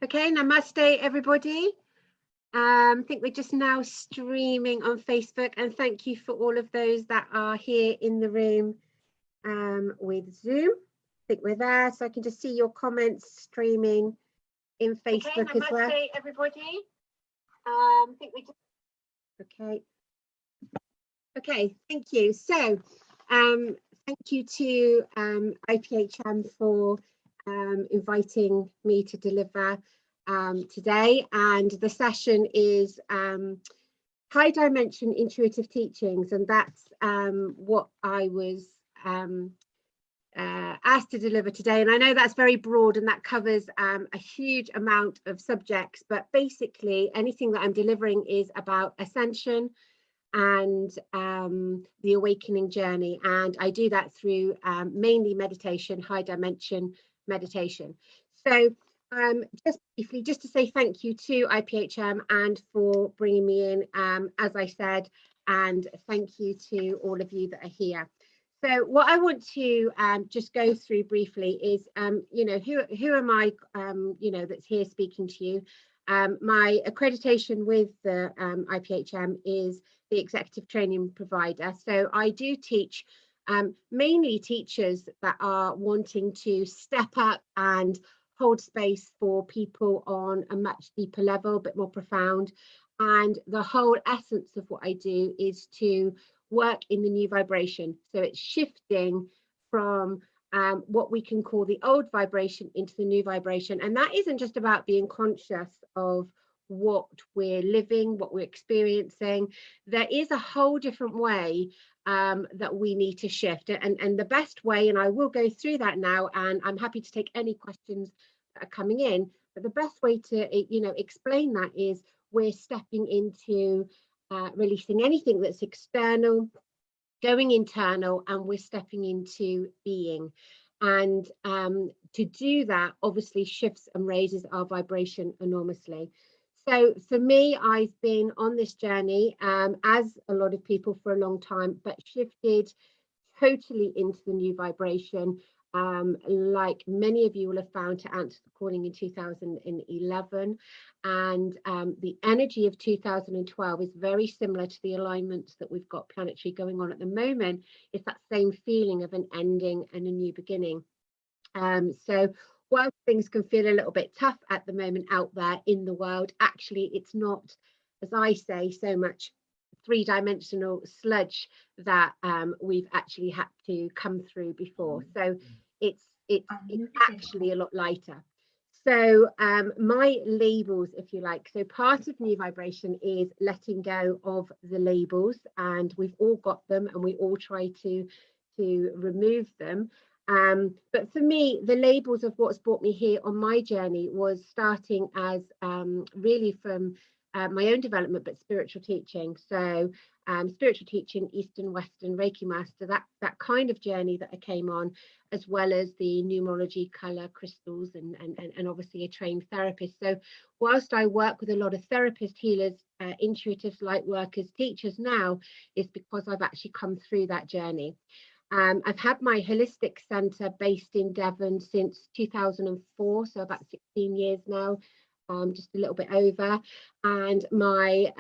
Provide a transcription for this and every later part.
Okay, namaste everybody. I think we're just now streaming on Facebook, and thank you for all of those that are here in the room with Zoom. I think we're there, so I can just see your comments streaming in Facebook as well. Namaste everybody. I think we just... Okay, thank you. So thank you to IPHM for inviting me to deliver today, and the session is high dimension intuitive teachings, and that's what I was asked to deliver today. And I know that's very broad and that covers a huge amount of subjects, but basically anything that I'm delivering is about ascension and the awakening journey, and I do that through mainly meditation, high dimension meditation. So just briefly, just to say thank you to IPHM and for bringing me in, as I said, and thank you to all of you that are here. So what I want to just go through briefly is, you know, who am I, you know, that's here speaking to you. My accreditation with the IPHM is the executive training provider. So I do teach mainly teachers that are wanting to step up and hold space for people on a much deeper level, a bit more profound. And the whole essence of what I do is to work in the new vibration. So it's shifting from what we can call the old vibration into the new vibration. And that isn't just about being conscious of what we're living, what we're experiencing. There is a whole different way that we need to shift, and the best way, and I will go through that now, and I'm happy to take any questions that are coming in, but the best way to, you know, explain that is we're stepping into releasing anything that's external, going internal, and we're stepping into being. And to do that obviously shifts and raises our vibration enormously. So for me, I've been on this journey, as a lot of people, for a long time, but shifted totally into the new vibration, like many of you will have found, to answer the calling in 2011. And the energy of 2012 is very similar to the alignments that we've got planetary going on at the moment. It's that same feeling of an ending and a new beginning. So while things can feel a little bit tough at the moment out there in the world, actually it's not, as I say, so much three-dimensional sludge that we've actually had to come through before. So it's actually a lot lighter. So my labels, if you like, so part of new vibration is letting go of the labels, and we've all got them and we all try to remove them. But for me, the labels of what's brought me here on my journey was starting as really from my own development, but spiritual teaching. So spiritual teaching, Eastern, Western, Reiki Master, that kind of journey that I came on, as well as the numerology, colour, crystals, and obviously a trained therapist. So whilst I work with a lot of therapists, healers, intuitives, light workers, teachers now, is because I've actually come through that journey. I've had my holistic centre based in Devon since 2004, so about 16 years now, just a little bit over. And my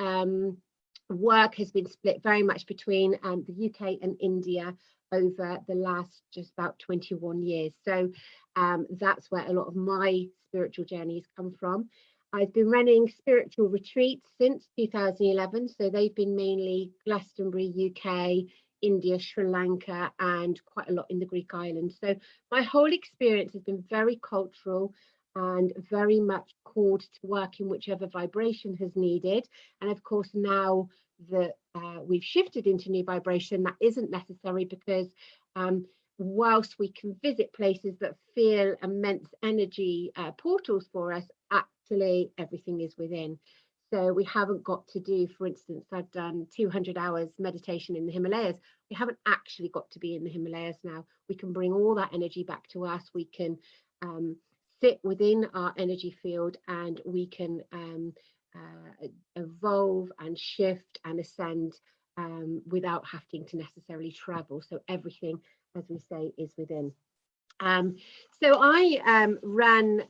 work has been split very much between the UK and India over the last just about 21 years. So that's where a lot of my spiritual journeys come from. I've been running spiritual retreats since 2011, so they've been mainly Glastonbury, UK, India, Sri Lanka, and quite a lot in the Greek islands. So my whole experience has been very cultural and very much called to work in whichever vibration has needed. And of course, now that we've shifted into new vibration, that isn't necessary, because whilst we can visit places that feel immense energy portals for us, actually everything is within. So we haven't got to do, for instance, I've done 200 hours meditation in the Himalayas. We haven't actually got to be in the Himalayas now. We can bring all that energy back to us. We can sit within our energy field, and we can evolve and shift and ascend without having to necessarily travel. So everything, as we say, is within. So I run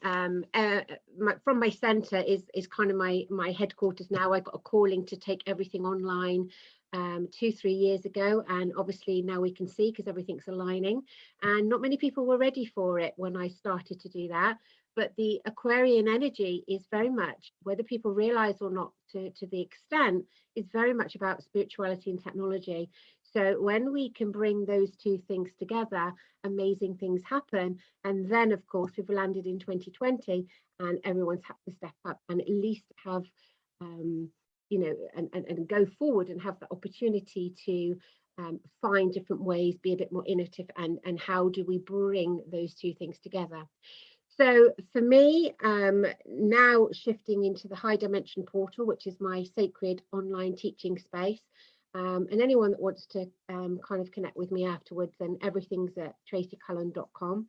from my centre is kind of my headquarters now. I got a calling to take everything online 2-3 years ago, and obviously now we can see because everything's aligning, and not many people were ready for it when I started to do that. But the Aquarian energy is very much, whether people realise or not to the extent, is very much about spirituality and technology. So when we can bring those two things together, amazing things happen. And then, of course, we've landed in 2020 and everyone's had to step up and at least have, you know, and go forward and have the opportunity to find different ways, be a bit more innovative, and how do we bring those two things together. So for me, now shifting into the High Dimension portal, which is my sacred online teaching space, and anyone that wants to kind of connect with me afterwards, then everything's at traceecullen.com.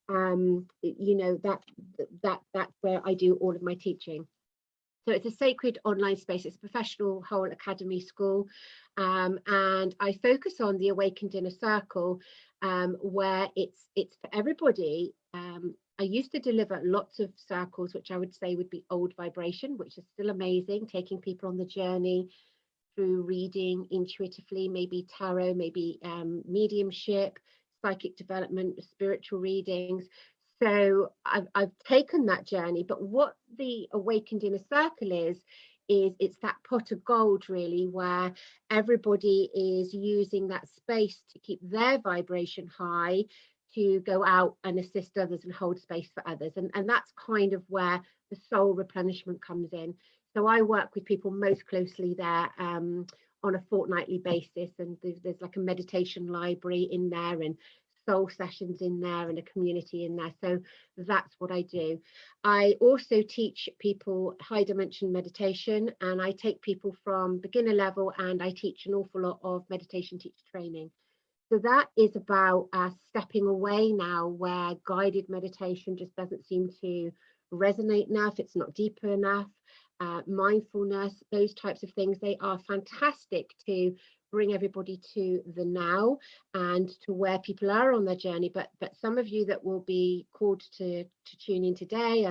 You know, that's where I do all of my teaching. So it's a sacred online space. It's a professional whole academy school, and I focus on the Awakened Inner Circle, where it's for everybody. I used to deliver lots of circles, which I would say would be old vibration, which is still amazing, taking people on the journey through reading intuitively, maybe tarot, maybe mediumship, psychic development, spiritual readings. So I've taken that journey, but what the Awakened Inner Circle is it's that pot of gold, really, where everybody is using that space to keep their vibration high, to go out and assist others and hold space for others. And that's kind of where the soul replenishment comes in. So I work with people most closely there on a fortnightly basis, and there's like a meditation library in there and soul sessions in there and a community in there. So that's what I do. I also teach people high dimension meditation, and I take people from beginner level and I teach an awful lot of meditation teacher training. So that is about stepping away now where guided meditation just doesn't seem to resonate enough. It's not deeper enough. Mindfulness, those types of things, they are fantastic to bring everybody to the now and to where people are on their journey. But some of you that will be called to tune in today,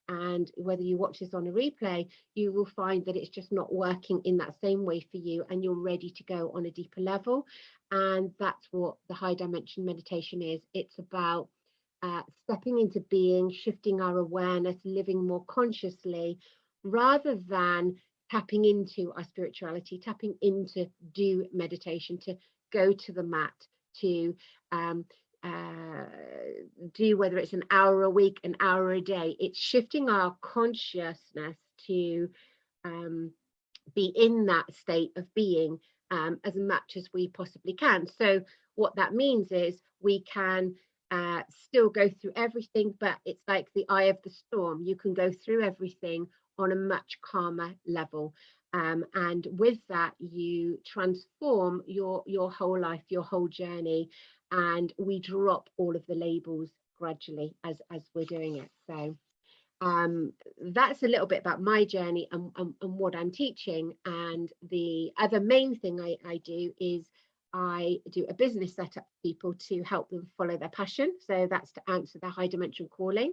and whether you watch this on a replay, you will find that it's just not working in that same way for you, and you're ready to go on a deeper level. And that's what the high dimension meditation is. It's about stepping into being, shifting our awareness, living more consciously, rather than tapping into our spirituality, tapping into do meditation, to go to the mat, to do, whether it's an hour a week, an hour a day. It's shifting our consciousness to be in that state of being as much as we possibly can. So what that means is we can still go through everything, but it's like the eye of the storm. You can go through everything on a much calmer level. And with that, you transform your whole life, your whole journey, and we drop all of the labels gradually as we're doing it. So that's a little bit about my journey and what I'm teaching. And the other main thing I do is I do a business setup for people to help them follow their passion. So that's to answer their high dimension calling.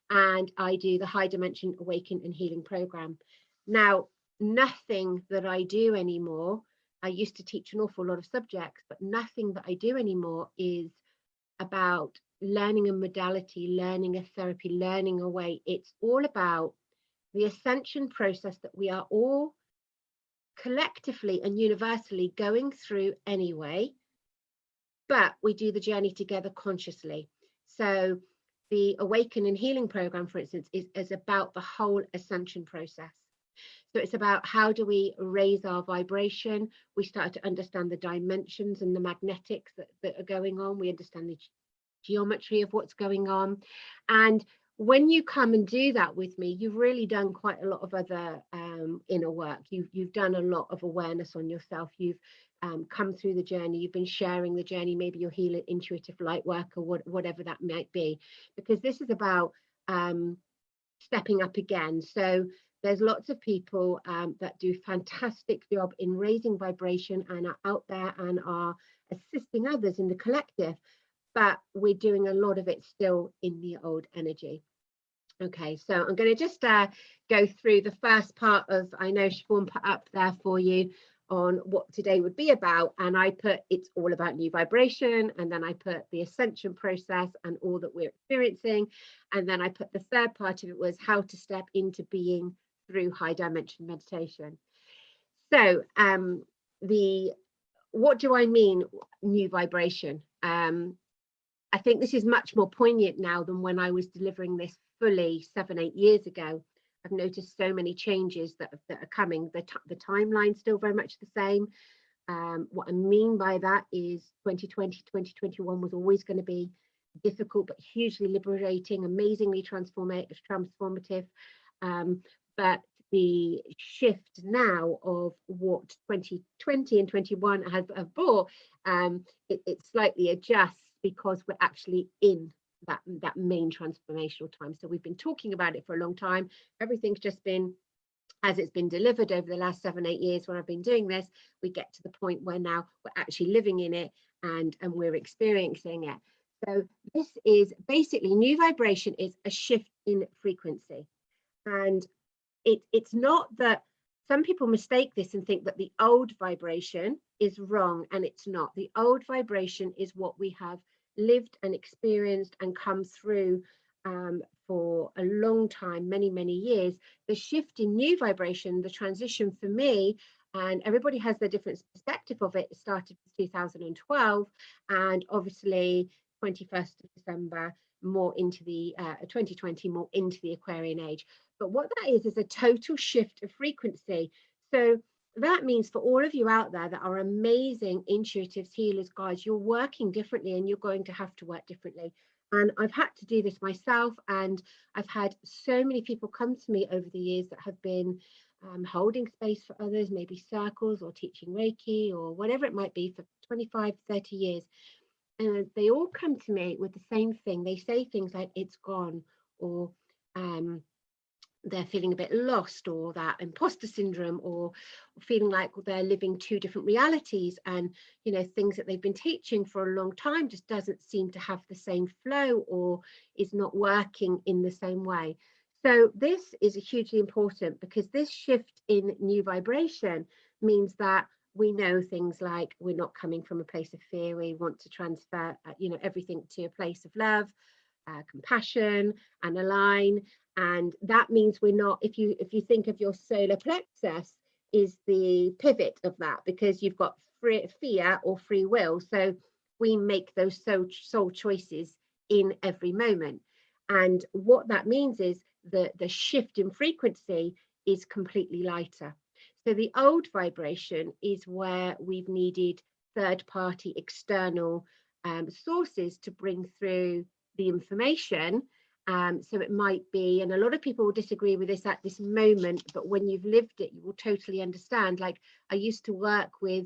And I do the High Dimension Awaken and Healing program. Now, nothing that I do anymore, I used to teach an awful lot of subjects, but nothing that I do anymore is about learning a modality, learning a therapy, learning a way. It's all about the ascension process that we are all collectively and universally going through anyway, but we do the journey together consciously. So the Awaken and Healing program, for instance, is about the whole ascension process. So it's about how do we raise our vibration. We start to understand the dimensions and the magnetics that are going on. We understand the geometry of what's going on. And when you come and do that with me, you've really done quite a lot of other inner work. You've done a lot of awareness on yourself. You've come through the journey. You've been sharing the journey. Maybe you're healing, intuitive light work, or whatever that might be, because this is about stepping up again. So there's lots of people that do fantastic job in raising vibration and are out there and are assisting others in the collective. but we're doing a lot of it still in the old energy. Okay, so I'm going to just go through the first part of, I know Siobhan put up there for you on what today would be about, and I put it's all about new vibration, and then I put the Ascension Process and all that we're experiencing, and then I put the third part of it was how to step into being through high dimension meditation. So what do I mean new vibration? I think this is much more poignant now than when I was delivering this fully 7-8 years ago. I've noticed so many changes that are coming. The timeline's still very much the same. What I mean by that is 2020, 2021 was always going to be difficult, but hugely liberating, amazingly transformative. But the shift now of what 2020 and 21 have brought, it slightly adjusts because we're actually in that main transformational time. So we've been talking about it for a long time. Everything's just been as it's been delivered over the last 7-8 years when I've been doing this. We get to the point where now we're actually living in it and we're experiencing it. So this is basically new vibration is a shift in frequency. And it's not that some people mistake this and think that the old vibration is wrong, and it's not. The old vibration is what we have lived and experienced and come through for a long time, many years. The shift in new vibration, the transition for me, and everybody has their different perspective of it, started in 2012, and obviously 21st of December more into the 2020 more into the Aquarian age. But what that is a total shift of frequency. So that means for all of you out there that are amazing intuitives, healers, guides, you're working differently and you're going to have to work differently. And I've had to do this myself, and I've had so many people come to me over the years that have been holding space for others, maybe circles or teaching Reiki or whatever it might be for 25, 30 years. And they all come to me with the same thing. They say things like it's gone, or they're feeling a bit lost, or that imposter syndrome, or feeling like they're living two different realities, and things that they've been teaching for a long time just doesn't seem to have the same flow or is not working in the same way. So this is hugely important, because this shift in new vibration means that we know things like we're not coming from a place of fear. We want to transfer everything to a place of love, compassion, and align. And that means we're not, if you think of your solar plexus is the pivot of that, because you've got fear or free will. So we make those soul choices in every moment. And what that means is the shift in frequency is completely lighter. So the old vibration is where we've needed third-party external sources to bring through the information. So it might be, and a lot of people will disagree with this at this moment, but when you've lived it, you will totally understand. Like, I used to work with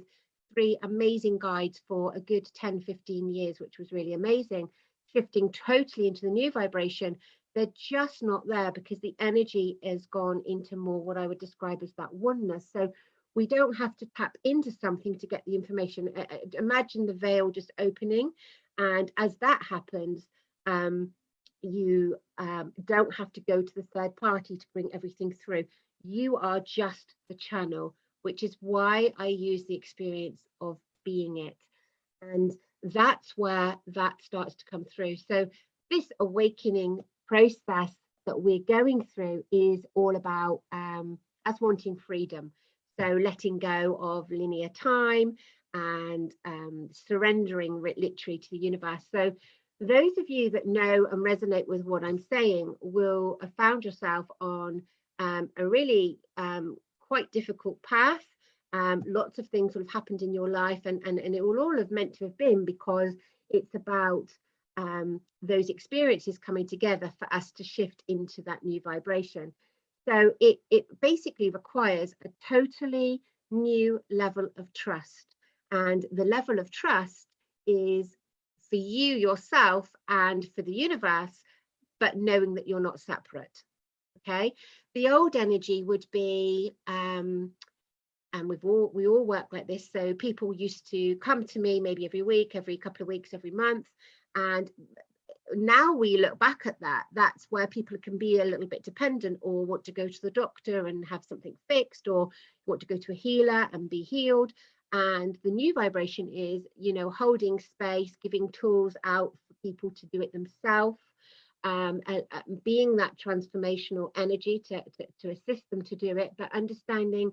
3 amazing guides for a good 10-15 years, which was really amazing, shifting totally into the new vibration. They're just not there because the energy has gone into more what I would describe as that oneness. So we don't have to tap into something to get the information. Imagine the veil just opening, and as that happens, you don't have to go to the third party to bring everything through. You are just the channel, which is why I use the experience of being it. And that's where that starts to come through. So this awakening process that we're going through is all about us wanting freedom. So letting go of linear time and surrendering literally to the universe. So those of you that know and resonate with what I'm saying will have found yourself on a really quite difficult path. Lots of things will have happened in your life, and it will all have meant to have been because it's about those experiences coming together for us to shift into that new vibration. So it basically requires a totally new level of trust. And the level of trust is for you yourself and for the universe, but knowing that you're not separate. Okay, the old energy would be and we all work like this. So people used to come to me maybe every week, every couple of weeks, every month, And now we look back at that, that's where people can be a little bit dependent, or want to go to the doctor and have something fixed, or want to go to a healer and be healed. And the new vibration is, you know, holding space, giving tools out for people to do it themselves, being that transformational energy to assist them to do it, but understanding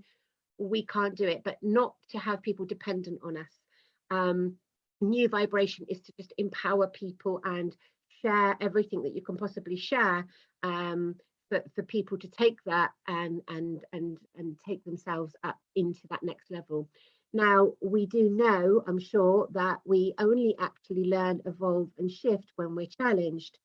we can't do it, but not to have people dependent on us. New vibration is to just empower people and share everything that you can possibly share, for people to take that and take themselves up into that next level. Now, we do know, I'm sure, that we only actually learn, evolve and shift when we're challenged.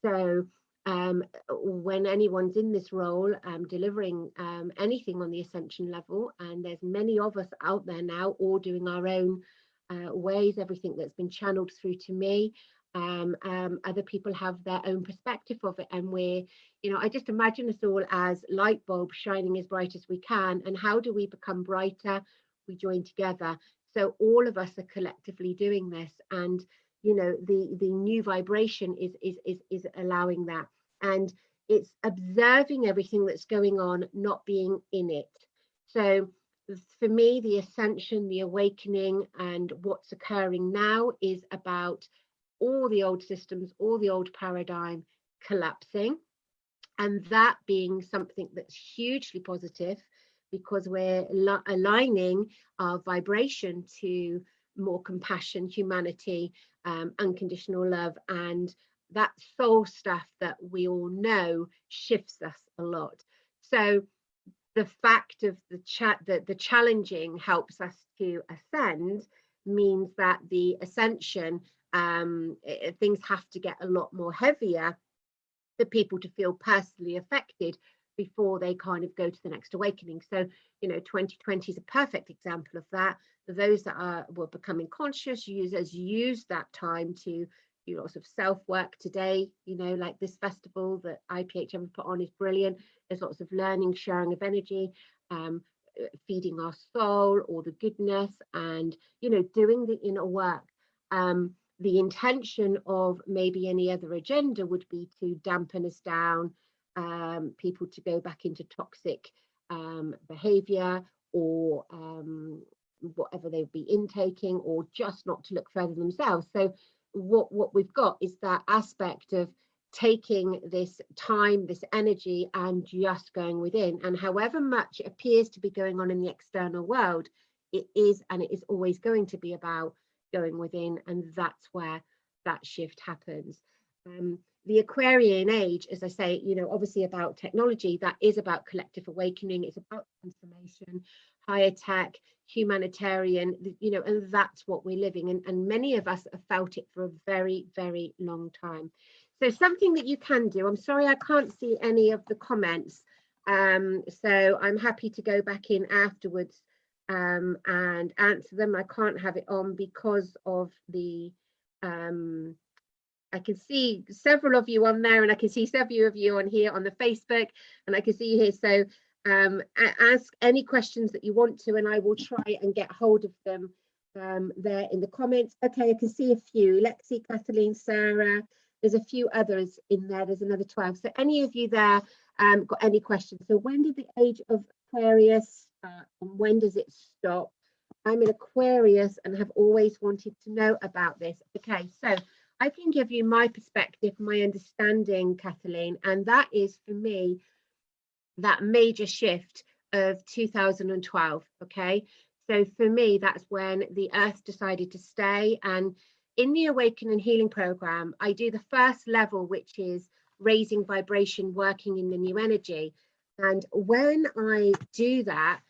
So when anyone's in this role, delivering anything on the Ascension level, and there's many of us out there now, all doing our own ways, everything that's been channeled through to me. Other people have their own perspective of it, and we're, you know, I just imagine us all as light bulbs shining as bright as we can. And how do we become brighter? We join together. So all of us are collectively doing this, and you know, the new vibration is allowing that, and it's observing everything that's going on, not being in it. So for me, the ascension, the awakening, and what's occurring now is about all the old systems, all the old paradigm collapsing, and that being something that's hugely positive, because we're aligning our vibration to more compassion, humanity, unconditional love, and that soul stuff that we all know shifts us a lot. So the fact of the challenging helps us to ascend means that the ascension, things have to get a lot more heavier for people to feel personally affected before they kind of go to the next awakening. So, you know, 2020 is a perfect example of that. For those that were becoming conscious, use that time to do lots of self-work today, you know, like this festival that IPHM put on is brilliant. There's lots of learning, sharing of energy, feeding our soul, all the goodness, and, you know, doing the inner work. The intention of maybe any other agenda would be to dampen us down, people to go back into toxic behavior, or whatever they would be intaking, or just not to look further themselves. So what we've got is that aspect of taking this time, this energy, and just going within. And however much it appears to be going on in the external world, it is, and it is always going to be about going within, and that's where that shift happens. The Aquarian age, as I say, you know, obviously about technology, that is about collective awakening, it's about transformation, higher tech, humanitarian, you know, and that's what we're living in, and many of us have felt it for a very, very long time. So something that you can do, I'm sorry I can't see any of the comments, so I'm happy to go back in afterwards and answer them. I can't have it on because of the I can see several of you on there, and I can see several of you on here on the Facebook, and I can see you here. So ask any questions that you want to, and I will try and get hold of them there in the comments. Okay, I can see a few. Lexi, Kathleen, Sarah. There's a few others in there. There's another 12. So any of you there got any questions? So when did the age of Aquarius start, and when does it stop? I'm an Aquarius and have always wanted to know about this. Okay, so I can give you my perspective, my understanding, Kathleen, and that is for me that major shift of 2012. Okay, so for me, that's when the Earth decided to stay. And in the Awaken and Healing program, I do the first level, which is raising vibration, working in the new energy. And when I do that,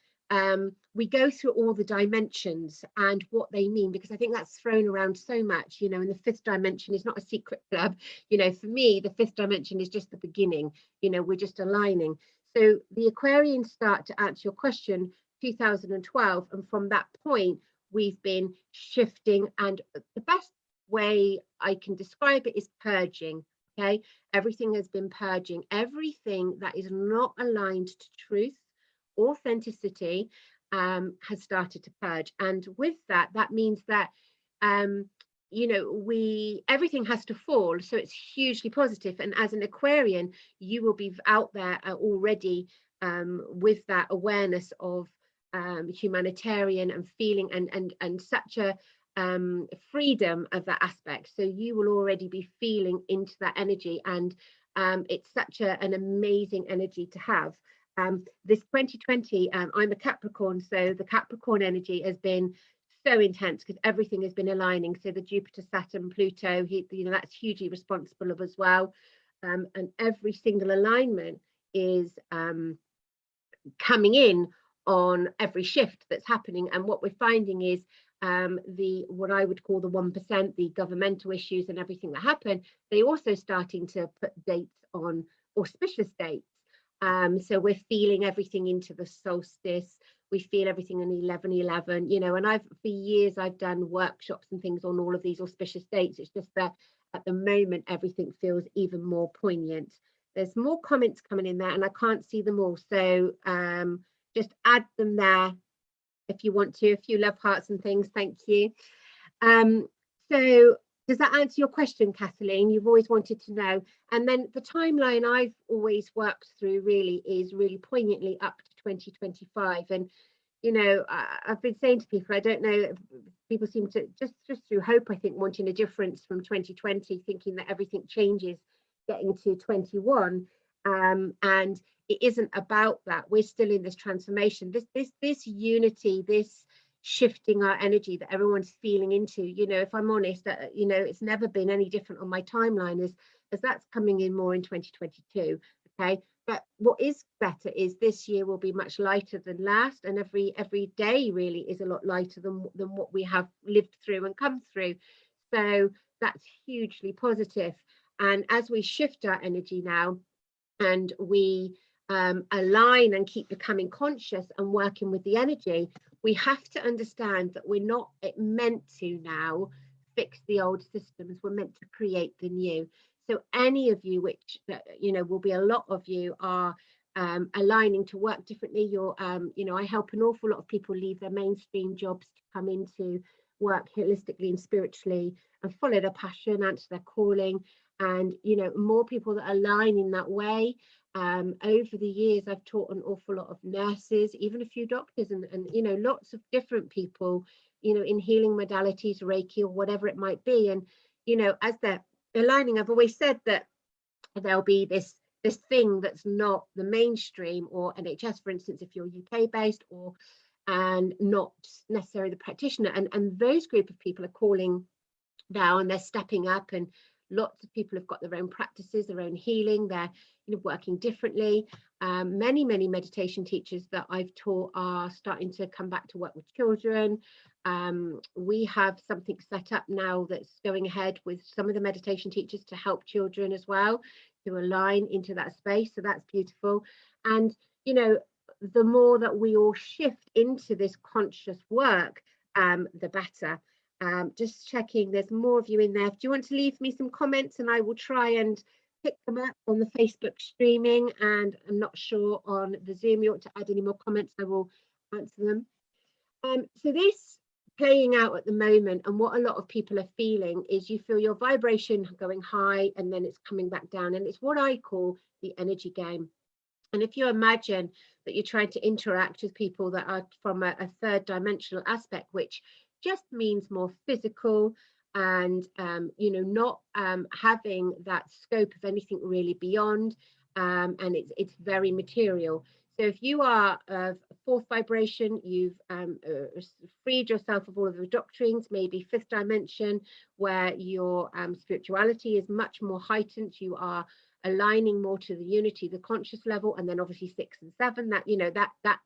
we go through all the dimensions and what they mean, because I think that's thrown around so much, you know, and the fifth dimension is not a secret club. You know, for me, the fifth dimension is just the beginning, you know, we're just aligning. So the Aquarians start, to answer your question, 2012. And from that point, we've been shifting. And the best way I can describe it is purging. Okay, everything has been purging. Everything that is not aligned to truth, authenticity, has started to purge. And with that, that means that you know, everything has to fall, so it's hugely positive. And as an Aquarian, you will be out there already with that awareness of humanitarian and feeling and such a freedom of that aspect. So you will already be feeling into that energy, and it's such an amazing energy to have. This 2020, I'm a Capricorn, so the Capricorn energy has been so intense because everything has been aligning. So the Jupiter, Saturn, Pluto, you know, that's hugely responsible of as well. And every single alignment is coming in on every shift that's happening. And what we're finding is what I would call the 1%, the governmental issues and everything that happen, they also starting to put dates on auspicious dates. So we're feeling everything into the solstice. We feel everything in 11/11, you know, and for years I've done workshops and things on all of these auspicious dates. It's just that at the moment everything feels even more poignant. There's more comments coming in there and I can't see them all, so just add them there if you want to, a few love hearts and things. Thank you. So does that answer your question, Kathleen? You've always wanted to know. And then the timeline I've always worked through really is really poignantly up to 2025. And, you know, I've been saying to people, I don't know, people seem to just through hope, I think, wanting a difference from 2020, thinking that everything changes getting to 21. And it isn't about that. We're still in this transformation, this unity, this shifting our energy that everyone's feeling into. You know, if I'm honest, you know, it's never been any different on my timeline as that's coming in more in 2022. Okay, but what is better is this year will be much lighter than last, and every day really is a lot lighter than what we have lived through and come through. So that's hugely positive. And as we shift our energy now and we align and keep becoming conscious and working with the energy, we have to understand that we're not meant to now fix the old systems. We're meant to create the new. So any of you, which, you know, will be a lot of you, are aligning to work differently. You're, you know, I help an awful lot of people leave their mainstream jobs to come into work holistically and spiritually and follow their passion, answer their calling. And, you know, more people that align in that way. Over the years, I've taught an awful lot of nurses, even a few doctors, and you know, lots of different people, you know, in healing modalities, Reiki or whatever it might be. And, you know, as they're aligning, I've always said that there'll be this thing that's not the mainstream or NHS, for instance, if you're UK based, or and not necessarily the practitioner. And those group of people are calling now and they're stepping up, and lots of people have got their own practices, their own healing. They're, you know, working differently. Many meditation teachers that I've taught are starting to come back to work with children. We have something set up now that's going ahead with some of the meditation teachers to help children as well, to align into that space. So that's beautiful. And, you know, the more that we all shift into this conscious work, the better. Just checking, there's more of you in there. Do you want to leave me some comments and I will try and pick them up on the Facebook streaming, and I'm not sure on the Zoom you want to add any more comments, I will answer them. So this playing out at the moment, and what a lot of people are feeling is you feel your vibration going high and then it's coming back down, and it's what I call the energy game. And if you imagine that you're trying to interact with people that are from a third dimensional aspect, which just means more physical and, you know, not having that scope of anything really beyond, and it's very material. So if you are of fourth vibration, you've freed yourself of all of the doctrines, maybe fifth dimension, where your spirituality is much more heightened, you are aligning more to the unity, the conscious level, and then obviously 6 and 7, that, you know, that's that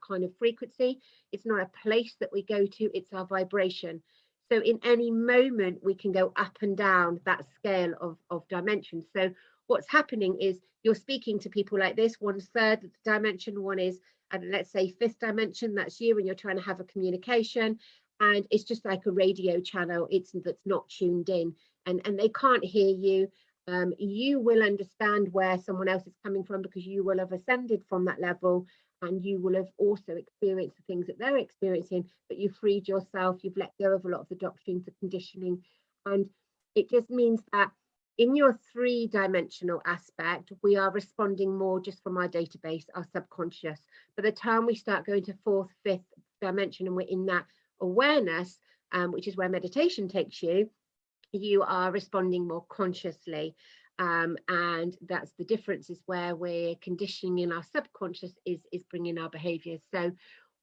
kind of frequency. It's not a place that we go to, it's our vibration. So in any moment we can go up and down that scale of dimensions. So what's happening is you're speaking to people like this, one's third dimension, one is, let's say, fifth dimension, that's you, and you're trying to have a communication, and it's just like a radio channel, that's not tuned in, and they can't hear you. You will understand where someone else is coming from because you will have ascended from that level, and you will have also experienced the things that they're experiencing, but you've freed yourself, you've let go of a lot of the doctrines, the conditioning, And it just means that in your three-dimensional aspect, we are responding more just from our database, our subconscious. By the time we start going to fourth, fifth dimension, and we're in that awareness, which is where meditation takes you, you are responding more consciously. And that's the difference, is where we're conditioning in our subconscious is bringing our behaviors. So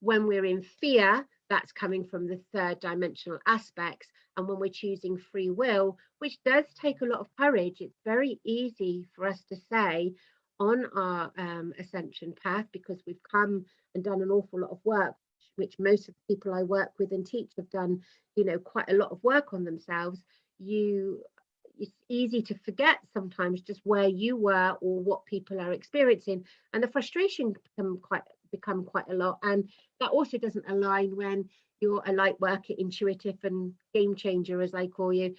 when we're in fear, that's coming from the third dimensional aspects. And when we're choosing free will, which does take a lot of courage, it's very easy for us to say on our ascension path, because we've come and done an awful lot of work, which most of the people I work with and teach have done, quite a lot of work on themselves. It's easy to forget sometimes just where you were or what people are experiencing, and the frustration can become quite a lot. And that also doesn't align when you're a light worker, intuitive and game changer, as I call you.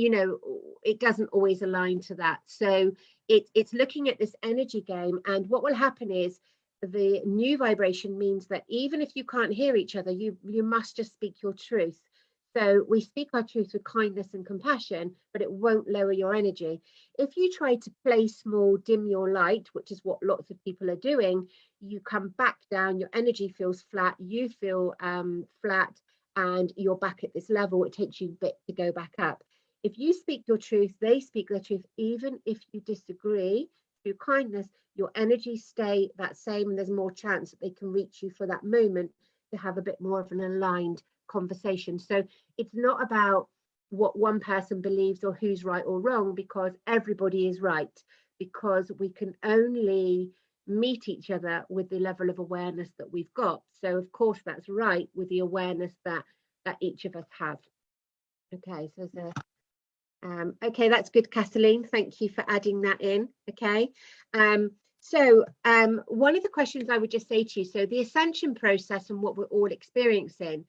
It doesn't always align to that. So it's looking at this energy game, and what will happen is the new vibration means that even if you can't hear each other, you must just speak your truth. So we speak our truth with kindness and compassion, but it won't lower your energy. If you try to play small, dim your light, which is what lots of people are doing, you come back down, your energy feels flat, you feel flat, and you're back at this level. It takes you a bit to go back up. If you speak your truth, they speak their truth, even if you disagree, through kindness, your energies stay that same, and there's more chance that they can reach you for that moment to have a bit more of an aligned conversation. So it's not about what one person believes or who's right or wrong, because everybody is right, because we can only meet each other with the level of awareness that we've got. So of course that's right, with the awareness that each of us have. Okay, so there's okay, that's good, Kathleen, thank you for adding that in. Okay, so one of the questions I would just say to you, so the ascension process and what we're all experiencing,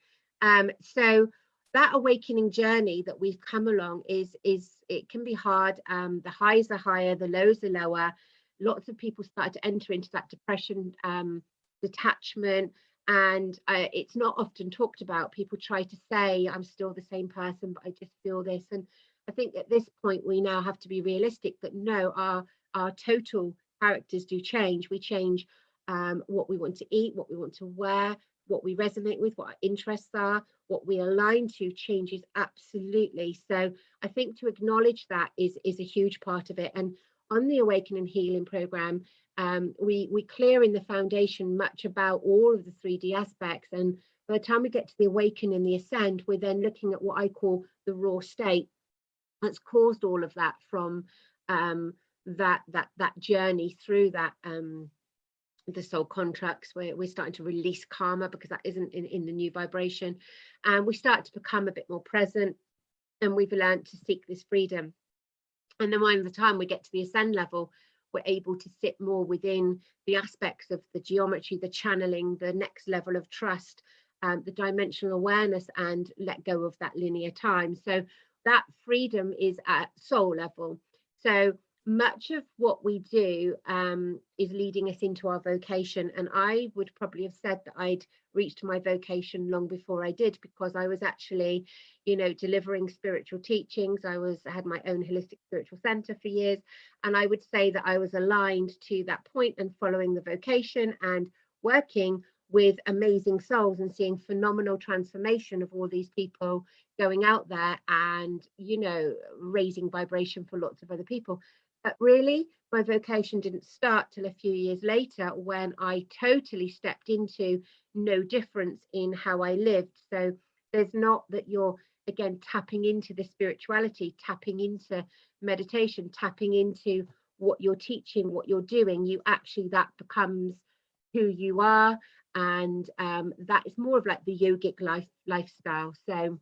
so that awakening journey that we've come along is it can be hard. The highs are higher, the lows are lower. Lots of people start to enter into that depression, detachment, and it's not often talked about. People try to say, I'm still the same person, but I just feel this. And I think at this point we now have to be realistic that no, our total characters do change. We change what we want to eat, what we want to wear, what we resonate with, what our interests are, what we align to changes absolutely. So I think to acknowledge that is a huge part of it. And on the Awaken and Healing program, we clear in the foundation much about all of the 3D aspects. And by the time we get to the Awaken and the Ascend, we're then looking at what I call the raw state that's caused all of that from that journey through that the soul contracts, where we're starting to release karma, because that isn't in the new vibration, and we start to become a bit more present, and we've learned to seek this freedom. And then by the time we get to the ascend level, we're able to sit more within the aspects of the geometry, the channeling, the next level of trust, the dimensional awareness, and let go of that linear time. So that freedom is at soul level. So much of what we do is leading us into our vocation. And I would probably have said that I'd reached my vocation long before I did, because I was actually, delivering spiritual teachings. I had my own holistic spiritual center for years. And I would say that I was aligned to that point and following the vocation and working with amazing souls and seeing phenomenal transformation of all these people going out there and, raising vibration for lots of other people. But really, my vocation didn't start till a few years later, when I totally stepped into no difference in how I lived. So there's not that you're, again, tapping into the spirituality, tapping into meditation, tapping into what you're teaching, what you're doing. That becomes who you are. And that is more of like the yogic lifestyle. So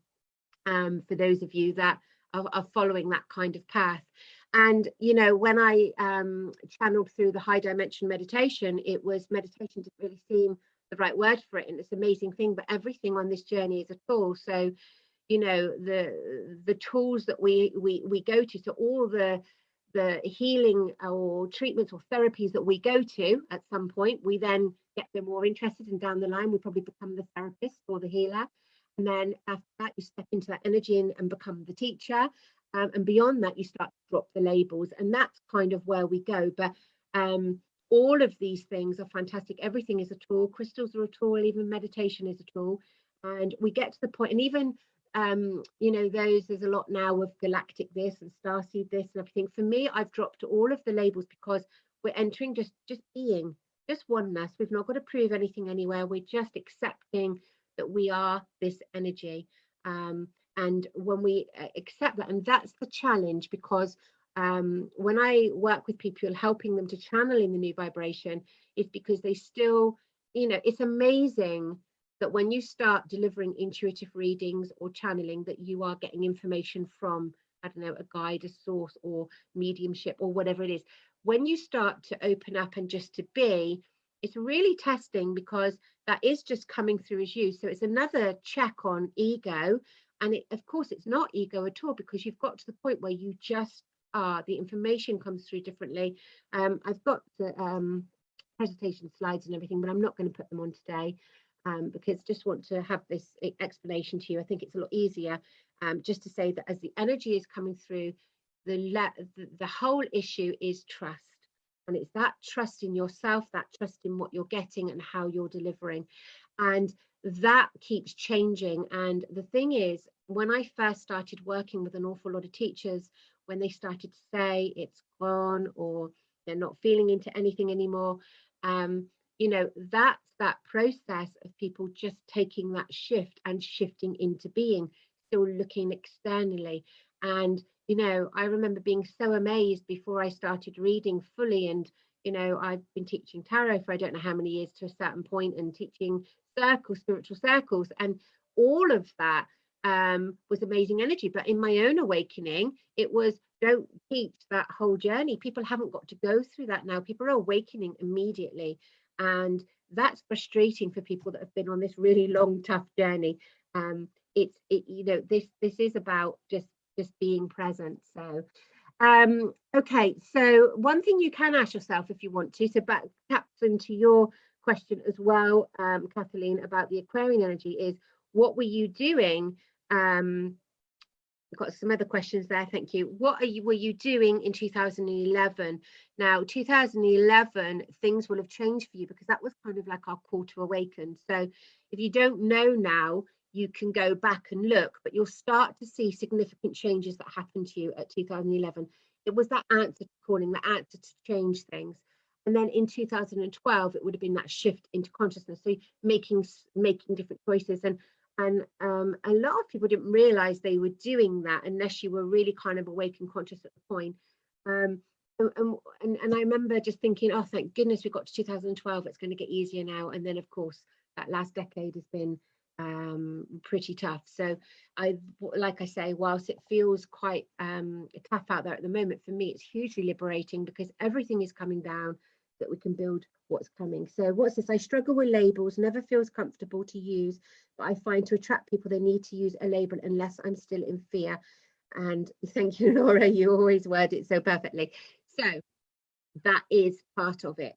for those of you that are following that kind of path. And, when I channeled through the high dimension meditation, meditation didn't really seem the right word for it. And it's an amazing thing, but everything on this journey is a tool. So, the tools that we go to, so all the healing or treatments or therapies that we go to at some point, we then get them more interested, and down the line we probably become the therapist or the healer. And then after that, you step into that energy and become the teacher. And beyond that, you start to drop the labels. And that's kind of where we go. But all of these things are fantastic. Everything is a tool. Crystals are a tool. Even meditation is a tool. And we get to the point, and even, you know, there's a lot now of galactic this and starseed this and everything. For me, I've dropped all of the labels because we're entering just being, just oneness. We've not got to prove anything anywhere. We're just accepting that we are this energy. And when we accept that, and that's the challenge, because when I work with people, helping them to channel in the new vibration, is because they still, you know, it's amazing that when you start delivering intuitive readings or channeling, that you are getting information from, I don't know, a guide, a source, or mediumship, or whatever it is. When you start to open up and just to be, it's really testing, because that is just coming through as you. So it's another check on ego. And of course, it's not ego at all, because you've got to the point where you just are. The information comes through differently. I've got the presentation slides and everything, but I'm not going to put them on today, because just want to have this explanation to you. I think it's a lot easier just to say that as the energy is coming through, the whole issue is trust. And it's that trust in yourself, that trust in what you're getting and how you're delivering. And that keeps changing. And the thing is, when I first started working with an awful lot of teachers, when they started to say it's gone, or they're not feeling into anything anymore, you know, that's that process of people just taking that shift and shifting into being, still looking externally. And you know, I remember being so amazed before I started reading fully. And, you know, I've been teaching tarot for I don't know how many years to a certain point, and teaching circles, spiritual circles. And all of that was amazing energy. But in my own awakening, it was, don't teach that whole journey. People haven't got to go through that now. People are awakening immediately. And that's frustrating for people that have been on this really long, tough journey. You know, this is about just being present. So okay, so one thing you can ask yourself if you want to, so back taps into your question as well, Kathleen, about the Aquarian energy, is what were you doing? I've got some other questions there, thank you. What were you doing in 2011? Now 2011, things will have changed for you, because that was kind of like our call to awaken. So if you don't know now, you can go back and look, but you'll start to see significant changes that happened to you at 2011. It was that answer to calling, that answer to change things. And then in 2012, it would have been that shift into consciousness. So making different choices. And a lot of people didn't realize they were doing that unless you were really kind of awake and conscious at the point. And I remember just thinking, oh, thank goodness we got to 2012. It's going to get easier now. And then, of course, that last decade has been pretty tough. So like I say, whilst it feels quite tough out there at the moment, for me it's hugely liberating, because everything is coming down so that we can build what's coming. So what's this? I struggle with labels, never feels comfortable to use, but I find to attract people they need to use a label unless I'm still in fear. And thank you, Laura, you always word it so perfectly. So that is part of it.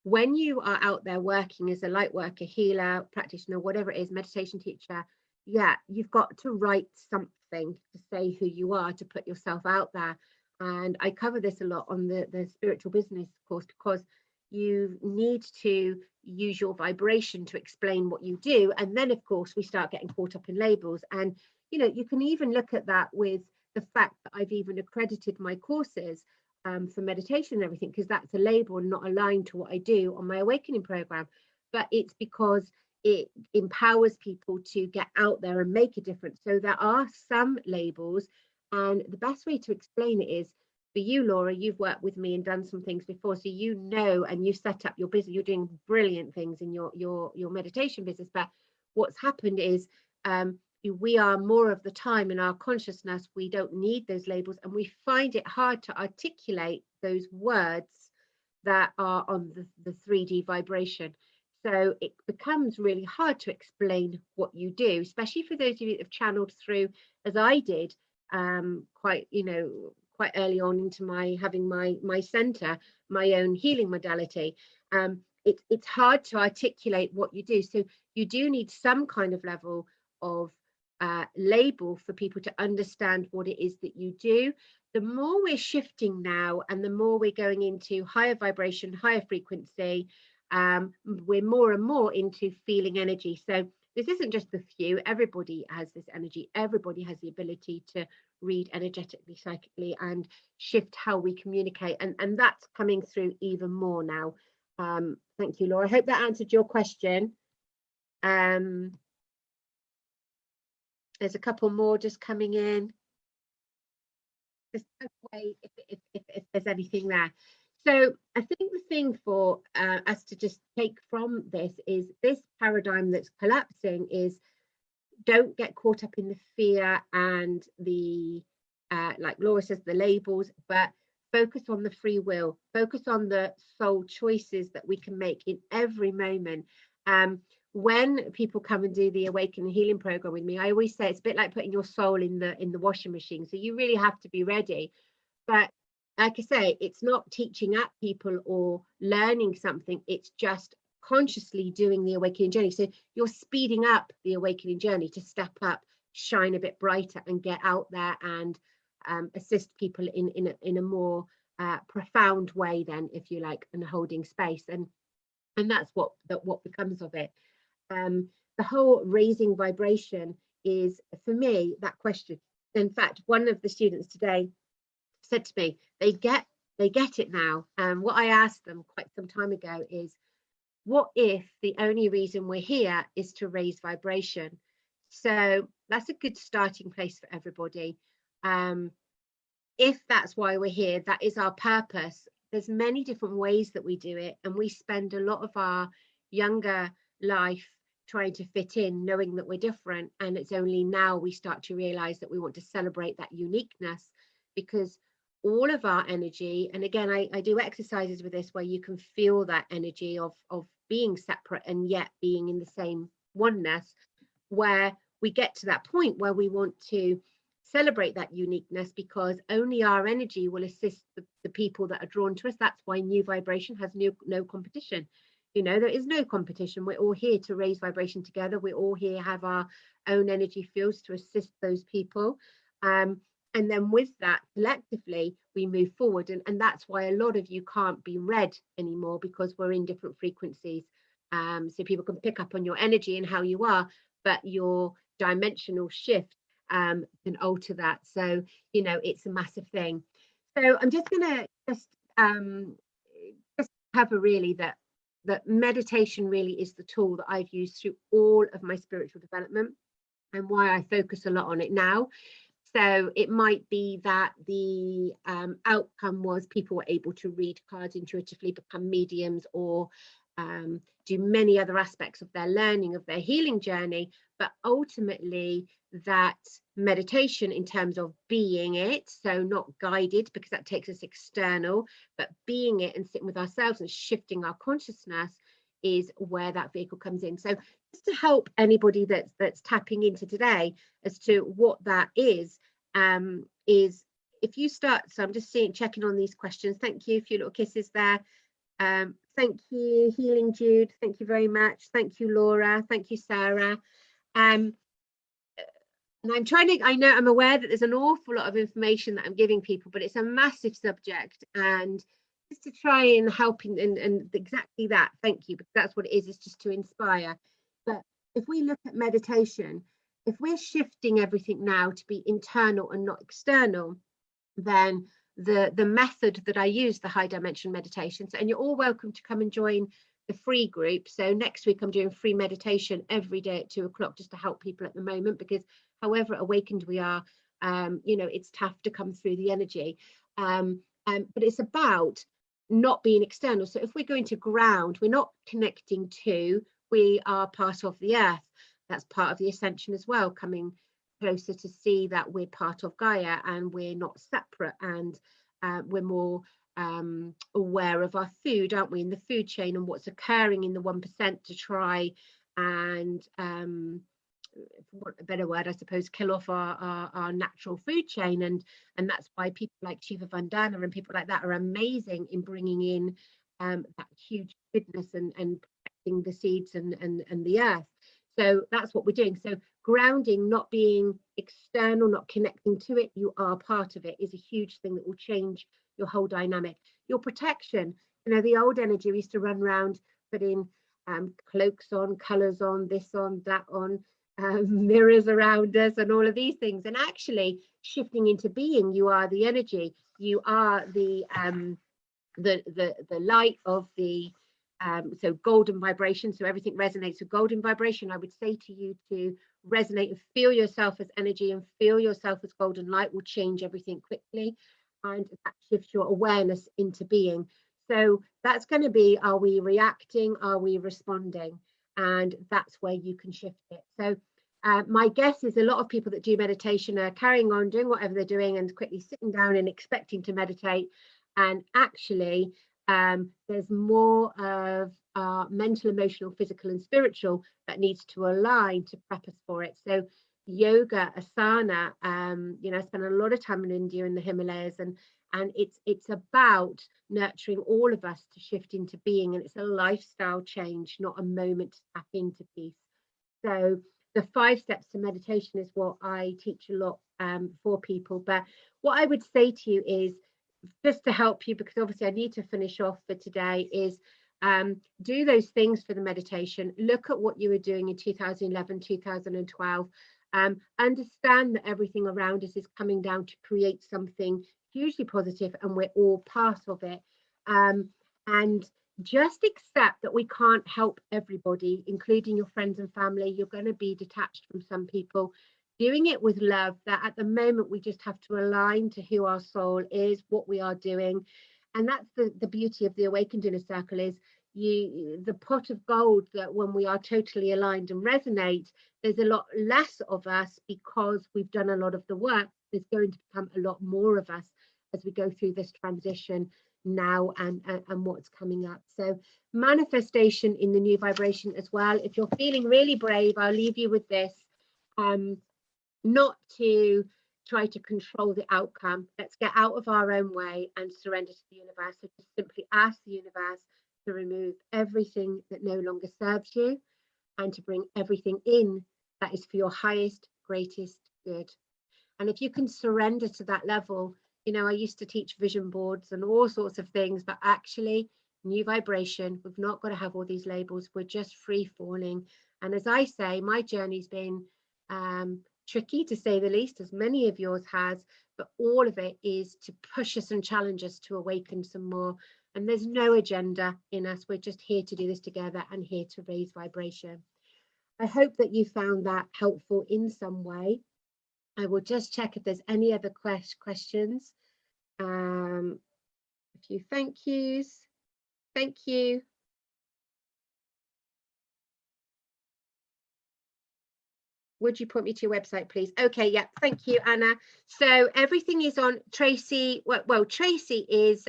When you are out there working as a light worker, healer, practitioner, whatever it is, meditation teacher, yeah, you've got to write something to say who you are, to put yourself out there. And I cover this a lot on the spiritual business course, because you need to use your vibration to explain what you do. And then, of course, we start getting caught up in labels. And, you know, you can even look at that with the fact that I've even accredited my courses for meditation and everything, because that's a label and not aligned to what I do on my awakening program. But it's because it empowers people to get out there and make a difference. So there are some labels, and the best way to explain it is, for you, Laura, you've worked with me and done some things before, so you know, and you set up your business, you're doing brilliant things in your meditation business. But what's happened is we are more of the time in our consciousness, we don't need those labels, and we find it hard to articulate those words that are on the 3D vibration. So it becomes really hard to explain what you do, especially for those of you that have channeled through, as I did, quite early on into having my center, my own healing modality. It's hard to articulate what you do. So you do need some kind of level of label for people to understand what it is that you do. The more we're shifting now and the more we're going into higher vibration, higher frequency, we're more and more into feeling energy. So this isn't just the few, everybody has this energy, everybody has the ability to read energetically, psychically, and shift how we communicate, and that's coming through even more now. Thank you, Laura. I hope that answered your question. There's a couple more just coming in. Just wait if there's anything there. So I think the thing for us to just take from this is this paradigm that's collapsing is, don't get caught up in the fear and the like Laura says, the labels, but focus on the free will, focus on the soul choices that we can make in every moment. When people come and do the Awaken and Healing program with me, I always say it's a bit like putting your soul in the washing machine. So you really have to be ready. But like I say, it's not teaching at people or learning something. It's just consciously doing the awakening journey. So you're speeding up the awakening journey to step up, shine a bit brighter, and get out there and assist people in a more profound way, then, if you like, and holding space. And that's what becomes of it. The whole raising vibration is, for me, that question. In fact, one of the students today said to me, they get it now. What I asked them quite some time ago is, what if the only reason we're here is to raise vibration? So that's a good starting place for everybody. If that's why we're here, that is our purpose. There's many different ways that we do it, and we spend a lot of our younger life trying to fit in, knowing that we're different, and it's only now we start to realize that we want to celebrate that uniqueness, because all of our energy, and again, I do exercises with this where you can feel that energy of being separate and yet being in the same oneness, where we get to that point where we want to celebrate that uniqueness, because only our energy will assist the people that are drawn to us. That's why new vibration has no competition. You know, there is no competition. We're all here to raise vibration together. We're all here, have our own energy fields to assist those people. And then with that, collectively, we move forward. And that's why a lot of you can't be read anymore, because we're in different frequencies. So people can pick up on your energy and how you are, but your dimensional shift can alter that. So, you know, it's a massive thing. So I'm just going to just cover really that meditation really is the tool that I've used through all of my spiritual development, and why I focus a lot on it now. So it might be that the outcome was people were able to read cards intuitively, become mediums, or do many other aspects of their learning, of their healing journey. But ultimately, that meditation, in terms of being it, so not guided, because that takes us external, but being it and sitting with ourselves and shifting our consciousness, is where that vehicle comes in. So just to help anybody that's tapping into today as to what that is if you start, so I'm just checking on these questions. Thank you, a few little kisses there. Thank you, Healing Jude, thank you very much. Thank you, Laura, thank you, Sarah. And I'm aware that there's an awful lot of information that I'm giving people, but it's a massive subject, and just to try and help and exactly that, thank you, because that's what it is, it's just to inspire. But if we look at meditation, if we're shifting everything now to be internal and not external, then the method that I use, the high dimension meditations, and you're all welcome to come and join the free group. So next week I'm doing free meditation every day at 2 o'clock, just to help people at the moment, because however awakened we are, you know, it's tough to come through the energy. But it's about not being external. So if we're going to ground, we're not connecting to, we are part of the earth. That's part of the ascension as well, coming closer to see that we're part of Gaia and we're not separate, and we're more aware of our food, aren't we, in the food chain, and what's occurring in the 1% to try and what a better word, I suppose, kill off our natural food chain. And that's why people like Shiva Vandana and people like that are amazing in bringing in that huge goodness and protecting the seeds and the earth. So that's what we're doing. So grounding, not being external, not connecting to it, you are part of it, is a huge thing that will change your whole dynamic. Your protection, you know, the old energy, we used to run around putting cloaks on, colours on, this on, that on, mirrors around us and all of these things. And actually shifting into being, you are the energy, you are the light of the so golden vibration. So everything resonates with golden vibration. I would say to you to resonate and feel yourself as energy and feel yourself as golden light will change everything quickly, and that shifts your awareness into being. So that's going to be, are we reacting, are we responding? And that's where you can shift it. So my guess is a lot of people that do meditation are carrying on doing whatever they're doing and quickly sitting down and expecting to meditate. And actually, there's more of mental, emotional, physical, and spiritual that needs to align to prep us for it. So yoga, asana, you know, I spent a lot of time in India in the Himalayas, and it's about nurturing all of us to shift into being, and it's a lifestyle change, not a moment to tap into peace. So the 5 steps to meditation is what I teach a lot for people. But what I would say to you is, just to help you, because obviously I need to finish off for today, is do those things for the meditation. Look at what you were doing in 2011, 2012. Understand that everything around us is coming down to create something hugely positive, and we're all part of it. And just accept that we can't help everybody, including your friends and family. You're going to be detached from some people. Doing it with love, that at the moment we just have to align to who our soul is, what we are doing. And that's the beauty of the Awakened Inner Circle, is the pot of gold, that when we are totally aligned and resonate, there's a lot less of us because we've done a lot of the work. There's going to become a lot more of us as we go through this transition now and what's coming up. So manifestation in the new vibration as well. If you're feeling really brave, I'll leave you with this. Not to try to control the outcome. Let's get out of our own way and surrender to the universe. So just simply ask the universe to remove everything that no longer serves you, and to bring everything in that is for your highest, greatest good. And if you can surrender to that level, you know, I used to teach vision boards and all sorts of things, but actually new vibration, we've not got to have all these labels. We're just free falling. And as I say, my journey's been tricky, to say the least, as many of yours has, but all of it is to push us and challenge us to awaken some more. And there's no agenda in us. We're just here to do this together and here to raise vibration. I hope that you found that helpful in some way. I will just check if there's any other questions. A few thank yous. Thank you. Would you put me to your website, please? Okay, yeah, thank you, Anna. So everything is on Tracee. Well, Tracee is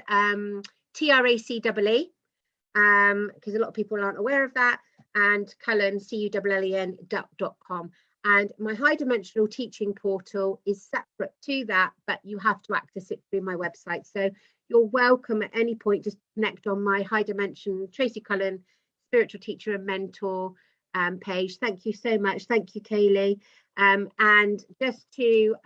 Tracee, because a lot of people aren't aware of that, and Cullen, CULLEN.com. And my high dimensional teaching portal is separate to that, but you have to access it through my website. So you're welcome at any point, just connect on my high dimension Tracee Cullen, spiritual teacher and mentor page. Thank you so much. Thank you, Kaylee. And just to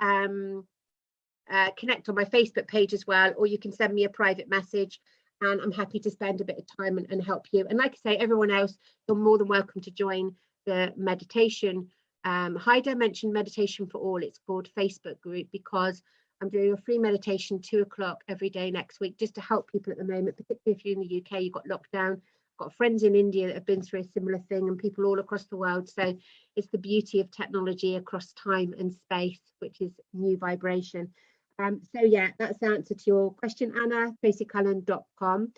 connect on my Facebook page as well, or you can send me a private message, and I'm happy to spend a bit of time and help you. And like I say, everyone else, you're more than welcome to join the meditation, High Dimension Meditation for All, it's called, Facebook group, because I'm doing a free meditation 2 o'clock every day next week, just to help people at the moment, particularly if you're in the UK, you've got lockdown. Got friends in India that have been through a similar thing, and people all across the world. So it's the beauty of technology across time and space, which is new vibration. So yeah, that's the answer to your question, Anna. TraceeCullen.com.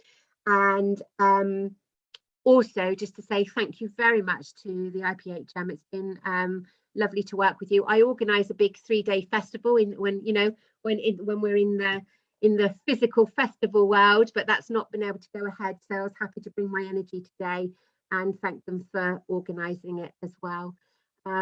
And also just to say thank you very much to the IPHM. It's been lovely to work with you. I organise a big 3-day festival when we're in the physical festival world, but that's not been able to go ahead. So I was happy to bring my energy today and thank them for organising it as well.